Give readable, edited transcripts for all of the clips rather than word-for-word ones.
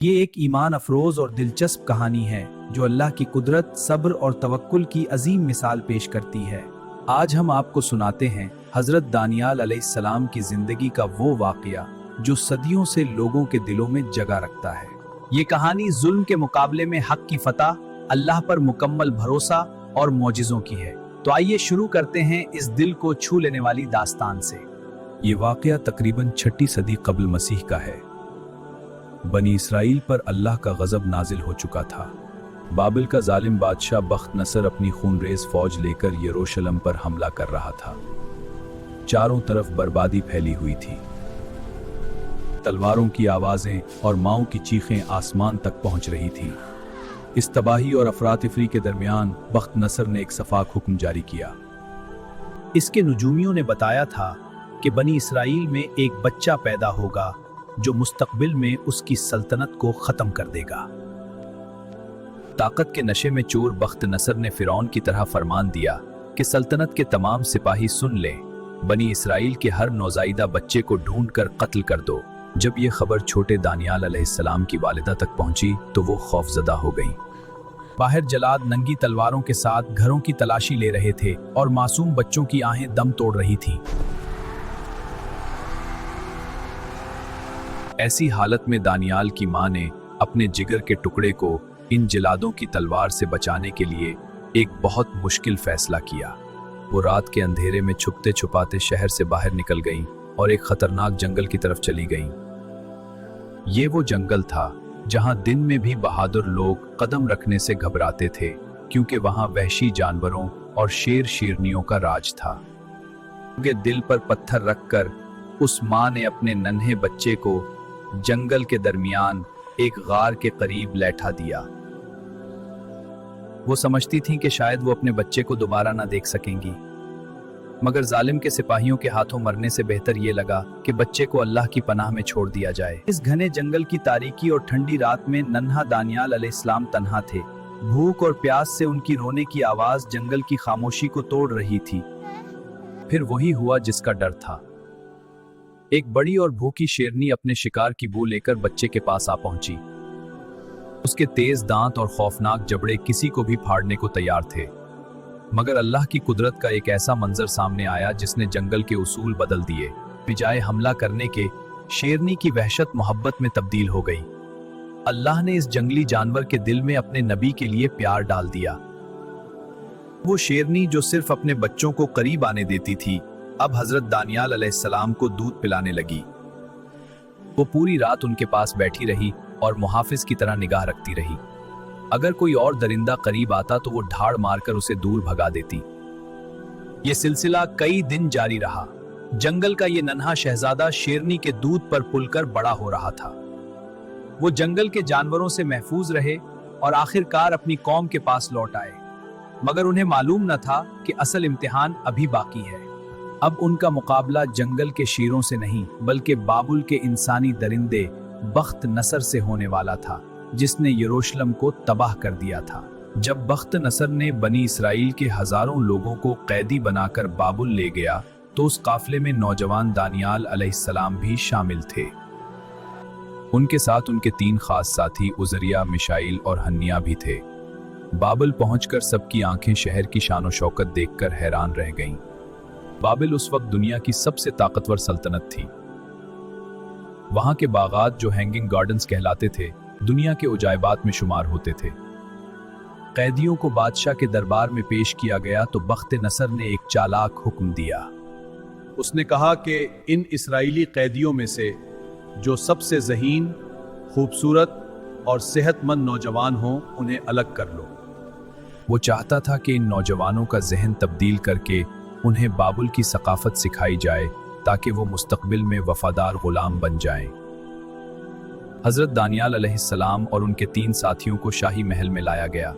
ये एक ईमान अफरोज और दिलचस्प कहानी है जो अल्लाह की कुदरत, सब्र और तवक्कुल की अजीम मिसाल पेश करती है। आज हम आपको सुनाते हैं हजरत दानियाल अलैहिस्सलाम की जिंदगी का वो वाकया जो सदियों से लोगों के दिलों में जगह रखता है। ये कहानी जुल्म के मुकाबले में हक की फतह, अल्लाह पर मुकम्मल भरोसा और मौजिज़ों की है। तो आइए शुरू करते हैं इस दिल को छू लेने वाली दास्तान से। ये वाकया तकरीबन 6ठी सदी कब्ल मसीह का है। बनी इसराइल पर अल्लाह का गजब नाजिल हो चुका था। बाबिल का जालिम बादशाह बख्त नसर अपनी खूनरेज फौज लेकर यरूशलेम पर हमला कर रहा था। चारों तरफ बर्बादी फैली हुई थी। तलवारों की आवाजें और माओं की चीखें आसमान तक पहुंच रही थी। इस तबाही और अफरातफरी के दरमियान बख्त नसर ने एक सफाक हुक्म जारी किया। इसके नुजूमियों ने बताया था कि बनी इसराइल में एक बच्चा पैदा होगा जो मुस्तकबिल में उसकी सल्तनत को खत्म कर देगा। ताकत के नशे में चोर बख्त नसर ने फिरौन की तरह फरमान दिया कि सल्तनत के तमाम सिपाही सुन लें, बनी इसराइल के हर नौजायदा बच्चे को ढूंढकर कत्ल कर दो। जब ये खबर छोटे दानियाल अलैहिस्सलाम की वालिदा तक पहुंची तो वो खौफजदा हो गईं। बाहर जलाद नंगी तलवारों के साथ घरों की तलाशी ले रहे थे और मासूम बच्चों की आहें दम तोड़ रही थीं। ऐसी हालत में दानियाल की मां ने अपने जिगर के टुकड़े को इन जिलादों की तलवार से बचाने के लिए एक बहुत मुश्किल फैसला किया। वो रात के अंधेरे में छुपते छुपाते शहर से बाहर निकल गईं और एक खतरनाक जंगल की तरफ चली गईं। ये वो जंगल था जहां दिन में भी बहादुर लोग कदम रखने से घबराते थे, क्योंकि वहां वहशी जानवरों और शेर शेरनियों का राज था। उनके दिल पर पत्थर रखकर उस मां ने अपने नन्हे बच्चे को जंगल के दरमियान एक गार के करीब लेटा दिया। वो समझती थीं कि शायद वो अपने बच्चे को दोबारा ना देख सकेंगी, मगर जालिम के सिपाहियों के हाथों मरने से बेहतर ये लगा कि बच्चे को अल्लाह की पनाह में छोड़ दिया जाए। इस घने जंगल की तारीकी और ठंडी रात में नन्हा दानियाल अलैहिस्सलाम तन्हा थे। भूख और प्यास से उनकी रोने की आवाज जंगल की खामोशी को तोड़ रही थी। फिर वही हुआ जिसका डर था। एक बड़ी और भूखी शेरनी अपने शिकार की बू लेकर बच्चे के पास आ पहुंची। उसके तेज दांत और खौफनाक जबड़े किसी को भी फाड़ने को तैयार थे, मगर अल्लाह की कुदरत का एक ऐसा मंजर सामने आया जिसने जंगल के उसूल बदल दिए। बजाय हमला करने के, शेरनी की वहशत मोहब्बत में तब्दील हो गई। अल्लाह ने इस जंगली जानवर के दिल में अपने नबी के लिए प्यार डाल दिया। वो शेरनी जो सिर्फ अपने बच्चों को करीब आने देती थी, अब हजरत दानियाल अलैहिस्सलाम को दूध पिलाने लगी। वो पूरी रात उनके पास बैठी रही और मुहाफिज की तरह निगाह रखती रही। अगर कोई और दरिंदा करीब आता तो वो ढाड़ मारकर उसे दूर भगा देती। ये सिलसिला कई दिन जारी रहा। जंगल का ये नन्हा शहजादा शेरनी के दूध पर पुलकर बड़ा हो रहा था। वो जंगल के जानवरों से महफूज रहे और आखिरकार अपनी कौम के पास लौट आए, मगर उन्हें मालूम न था कि असल इम्तिहान अभी बाकी है। अब उनका मुकाबला जंगल के शेरों से नहीं, बल्कि बाबुल के इंसानी दरिंदे बख्त नसर से होने वाला था, जिसने यरूशलेम को तबाह कर दिया था। जब बख्त नसर ने बनी इसराइल के हजारों लोगों को कैदी बनाकर बाबुल ले गया, तो उस काफिले में नौजवान दानियाल अलैहिस्सलाम भी शामिल थे। उनके साथ उनके 3 खास साथी उजरिया, मिशाइल और हन्निया भी थे। बाबुल पहुंचकर सबकी आंखें शहर की शानो शौकत देखकर हैरान रह गईं। बाबिल उस वक्त दुनिया की सबसे ताकतवर सल्तनत थी। वहां के बागात, जो हैंगिंग गार्डन्स कहलाते थे, दुनिया के उजाइबात में शुमार होते थे। कैदियों को बादशाह के दरबार में पेश किया गया तो बख्त नसर ने एक चालाक हुक्म दिया। उसने कहा कि इन इस्राएली कैदियों में से जो सबसे ज़हीन, खूबसूरत और सेहतमंद नौजवान हों, उन्हें अलग कर लो। वो चाहता था कि इन नौजवानों का जहन तब्दील करके उन्हें बाबुल की सकाफत सिखाई जाए, ताकि वो मुस्तकबिल में वफादार गुलाम बन जाएं। हजरत दानियाल अलैहिस्सलाम और उनके 3 साथियों को शाही महल में लाया गया।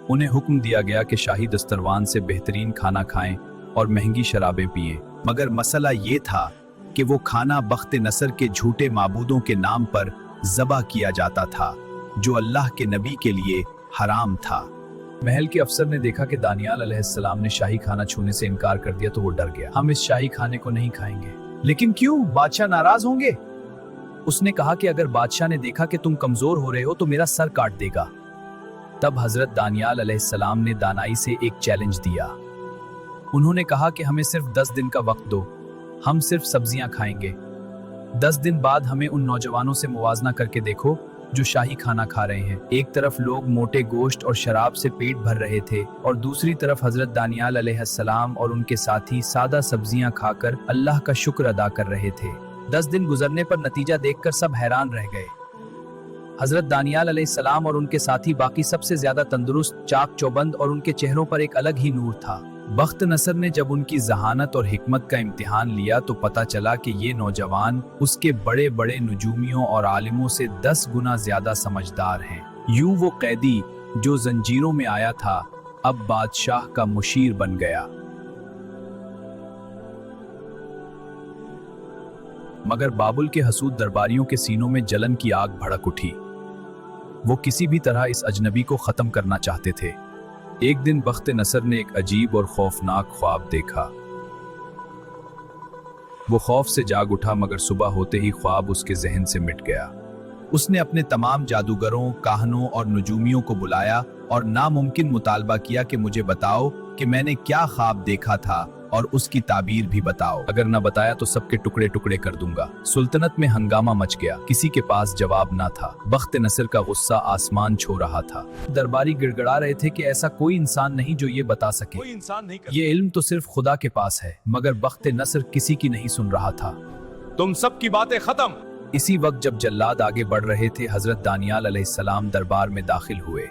उन्हें हुक्म दिया गया कि शाही दस्तरवान से बेहतरीन खाना खाएं और महंगी शराबें पिएं, मगर मसला ये था कि वो खाना बख्त नसर के झूठे माबूदों के नाम पर ज़बा किया जाता था, जो अल्लाह के नबी के लिए हराम था। महल के अफसर ने देखा कि दानियाल अलैहिस्सलाम ने शाही खाना छूने से इनकार कर दिया तो वो डर गया। हम इस शाही खाने को नहीं खाएंगे। लेकिन क्यों? बादशाह नाराज होंगे। उसने कहा कि अगर बादशाह ने देखा कि तुम कमजोर हो रहे हो तो मेरा सर काट देगा। तब हजरत दानियाल अलैहिस्सलाम ने दानाई से एक चैलेंज दिया। उन्होंने कहा कि हमें सिर्फ 10 दिन का वक्त दो, हम सिर्फ सब्जियां खाएंगे। 10 दिन बाद हमें उन नौजवानों से मुवाजना करके देखो जो शाही खाना खा रहे हैं। एक तरफ लोग मोटे गोश्त और शराब से पेट भर रहे थे और दूसरी तरफ हजरत दानियाल अलैहिस्सलाम और उनके साथी सादा सब्जियां खाकर अल्लाह का शुक्र अदा कर रहे थे। 10 दिन गुजरने पर नतीजा देखकर सब हैरान रह गए। हजरत दानियाल अलैहिस्सलाम और उनके साथी बाकी सबसे ज्यादा तंदुरुस्त, चाक चौबंद और उनके चेहरों पर एक अलग ही नूर था। बख्त नसर ने जब उनकी जहानत और हिकमत का इम्तिहान लिया तो पता चला कि ये नौजवान उसके बड़े बड़े नुजूमियों और आलिमों से 10 गुना ज्यादा समझदार हैं। यूं वो कैदी जो जंजीरों में आया था अब बादशाह का मुशीर बन गया। मगर बाबुल के हसूद दरबारियों के सीनों में जलन की आग भड़क उठी। वो किसी भी तरह इस अजनबी को खत्म करना चाहते थे। एक दिन बख्त नसर ने एक अजीब और खौफनाक ख्वाब देखा। वो खौफ से जाग उठा मगर सुबह होते ही ख्वाब उसके जहन से मिट गया। उसने अपने तमाम जादूगरों, काहनों और नुजूमियों को बुलाया और नामुमकिन मुतालबा किया कि मुझे बताओ कि मैंने क्या ख्वाब देखा था और उसकी ताबीर भी बताओ। अगर न बताया तो सबके टुकड़े टुकड़े कर दूंगा। सुल्तनत में हंगामा मच गया। किसी के पास जवाब ना था। बख्त नसर का गुस्सा आसमान छू रहा था। दरबारी गिड़गड़ा रहे थे कि ऐसा कोई इंसान नहीं जो ये बता सके। कोई इंसान नहीं कर। ये इल्म तो सिर्फ खुदा के पास है। मगर बख्त नसर किसी की नहीं सुन रहा था। तुम सब की बातें खत्म। इसी वक्त जब जल्लाद आगे बढ़ रहे थे हजरत दानियाल अलैहिस्सलाम दरबार में दाखिल हुए।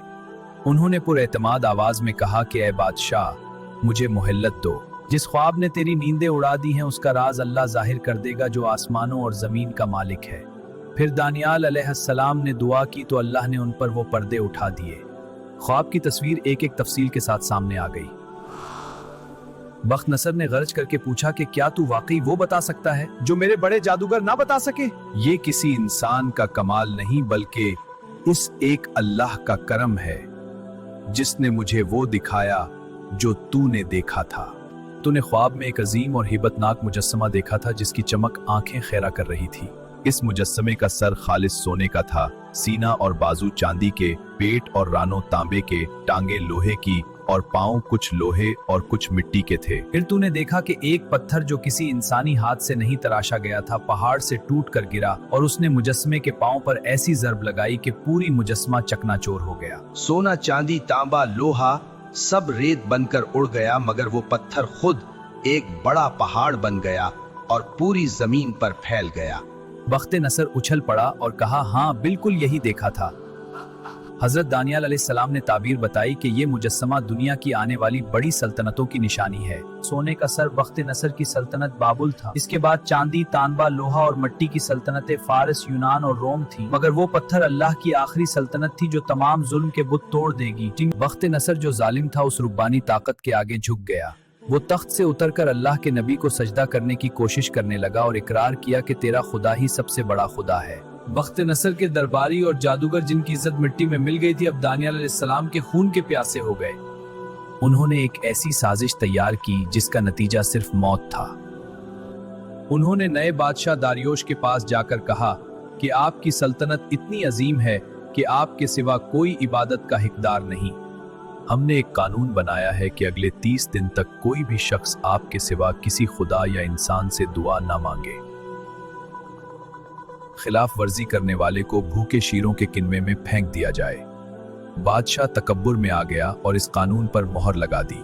उन्होंने पुरएतमाद आवाज में कहा कि ऐ बादशाह, मुझे मोहल्लत दो। जिस ख्वाब ने तेरी नींदें उड़ा दी हैं उसका राज अल्लाह जाहिर कर देगा जो आसमानों और जमीन का मालिक है। फिर दानियाल अलैहिस्सलाम ने दुआ की तो अल्लाह ने उन पर वो पर्दे उठा दिए। ख्वाब की तस्वीर एक एक तफसील के साथ सामने आ गई। बख्त नसर ने गर्ज करके पूछा कि क्या तू वाकई वो बता सकता है जो मेरे बड़े जादूगर ना बता सके? ये किसी इंसान का कमाल नहीं बल्कि इस एक अल्लाह का करम है जिसने मुझे वो दिखाया जो तूने देखा था। तूने ख्वाब में एक अजीम और हिबतनाक मुजस्समा देखा था जिसकी चमक आंखें खैरा कर रही थी। इस मुजस्समे का सर खालिस सोने का था, सीना और बाजू चांदी के, पेट और रानों तांबे के, टांगे लोहे की और पांव कुछ लोहे और कुछ मिट्टी के थे। फिर तूने देखा कि एक पत्थर जो किसी इंसानी हाथ से नहीं तराशा गया था पहाड़ से टूट कर गिरा और उसने मुजस्समे के पांव पर ऐसी जर्ब लगाई कि पूरी मुजस्समा चकनाचूर हो गया। सोना, चांदी, तांबा, लोहा सब रेत बनकर उड़ गया मगर वो पत्थर खुद एक बड़ा पहाड़ बन गया और पूरी जमीन पर फैल गया। बख्त नसर उछल पड़ा और कहा, हाँ बिल्कुल यही देखा था। हजरत दानियाल अलैहिस्सलाम ने ताबीर बताई कि ये मुजस्समा दुनिया की आने वाली बड़ी सल्तनतों की निशानी है। सोने का सर बख्त नसर की सल्तनत बाबुल था। इसके बाद चांदी, तांबा, लोहा और मिट्टी की सल्तनतें फारस, यूनान और रोम थी। मगर वो पत्थर अल्लाह की आखिरी सल्तनत थी जो तमाम जुल्म के बुत तोड़ देगी। बख्त नसर जो जालिम था उस रुब्बानी ताकत के आगे झुक गया। वो तख्त से उतरकर अल्लाह के नबी को सजदा करने की कोशिश करने लगा और इकरार किया कि तेरा खुदा ही सबसे बड़ा खुदा है। बख्त नसर के दरबारी और जादूगर जिनकी इज्जत मिट्टी में मिल गई थी अब दानियाल अलैहिस्सलाम के खून के प्यासे हो गए। उन्होंने एक ऐसी साजिश तैयार की जिसका नतीजा सिर्फ मौत था। उन्होंने नए बादशाह दारियोश के पास जाकर कहा कि आपकी सल्तनत इतनी अजीम है कि आपके सिवा कोई इबादत का हकदार नहीं। हमने एक कानून बनाया है कि अगले 30 दिन तक कोई भी शख्स आपके सिवा किसी खुदा या इंसान से दुआ ना मांगे। खिलाफ वर्जी करने वाले को भूखे शीरों के किनवे में फेंक दिया जाए। बादशाह तकब्बुर में आ गया और इस कानून पर मोहर लगा दी।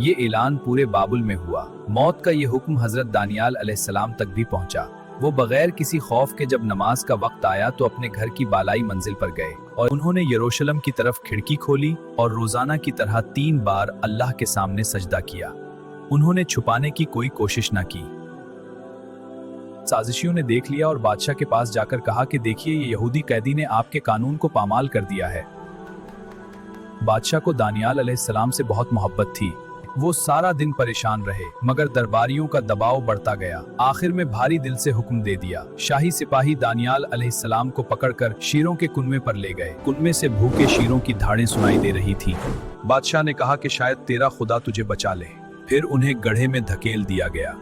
ये ऐलान पूरे बाबुल में हुआ। मौत का ये हुक्म हजरत दानियाल अलैहिस्सलाम तक भी पहुंचा। वो बगैर किसी खौफ के जब नमाज का वक्त आया तो अपने घर की बालाई मंजिल पर गए और उन्होंने यरूशलेम की तरफ खिड़की खोली और रोजाना की तरह 3 बार अल्लाह के सामने सजदा किया। उन्होंने छुपाने की कोई कोशिश न की। साजिशियों ने देख लिया और बादशाह के पास जाकर कहा कि देखिए, ये यहूदी कैदी ने आपके कानून को पामाल कर दिया है। बादशाह को दानियाल अलैहिस्सलाम से बहुत मोहब्बत थी। वो सारा दिन परेशान रहे मगर दरबारियों का दबाव बढ़ता गया। आखिर में भारी दिल से हुक्म दे दिया। शाही सिपाही दानियाल अलैहिस्सलाम को पकड़कर शीरों के कुनवे पर ले गए। कुनवे से भूखे शीरों की धाड़ें सुनाई दे रही थी। बादशाह ने कहा कि शायद तेरा खुदा तुझे बचा ले। फिर उन्हें गड्ढे में धकेल दिया गया।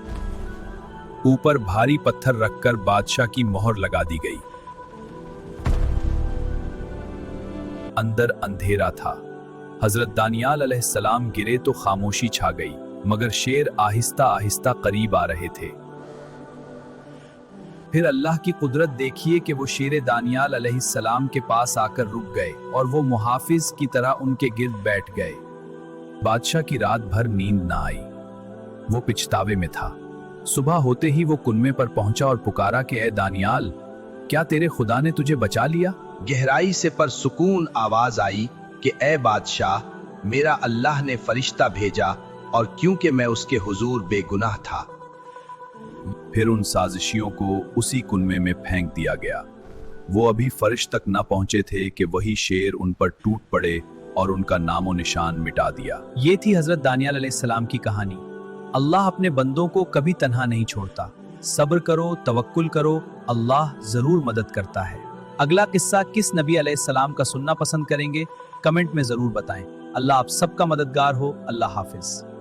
ऊपर भारी पत्थर रखकर बादशाह की मोहर लगा दी गई। अंदर अंधेरा था। हजरत दानियाल अलैहिस्सलाम गिरे तो खामोशी छा गई, मगर शेर आहिस्ता आहिस्ता करीब आ रहे थे। फिर अल्लाह की कुदरत देखिए कि वो शेर दानियाल अलैहिस्सलाम के पास आकर रुक गए और वो मुहाफिज की तरह उनके गिर्द बैठ गए। बादशाह की रात भर नींद ना आई। वो पिछतावे में था। सुबह होते ही वो कुनमे पर पहुंचा और पुकारा कि ए दानियाल, क्या तेरे खुदा ने तुझे बचा लिया? गहराई से परसुकून आवाज आई कि ए बादशाह, मेरा अल्लाह ने फरिश्ता भेजा और क्योंकि मैं उसके हुजूर बेगुनाह था। फिर उन साजिशियों को उसी कुनमे में फेंक दिया गया। वो अभी फर्श तक न पहुंचे थे कि वही शेर उन पर टूट पड़े और उनका नामो निशान मिटा दिया। ये थी हजरत दानियाल अलैहिस्सलाम की कहानी। अल्लाह अपने बंदों को कभी तन्हा नहीं छोड़ता। सब्र करो, तवक्कुल करो, अल्लाह जरूर मदद करता है। अगला किस्सा किस नबी अलैहिस्सलाम का सुनना पसंद करेंगे? कमेंट में जरूर बताएं। अल्लाह आप सबका मददगार हो। अल्लाह हाफिज।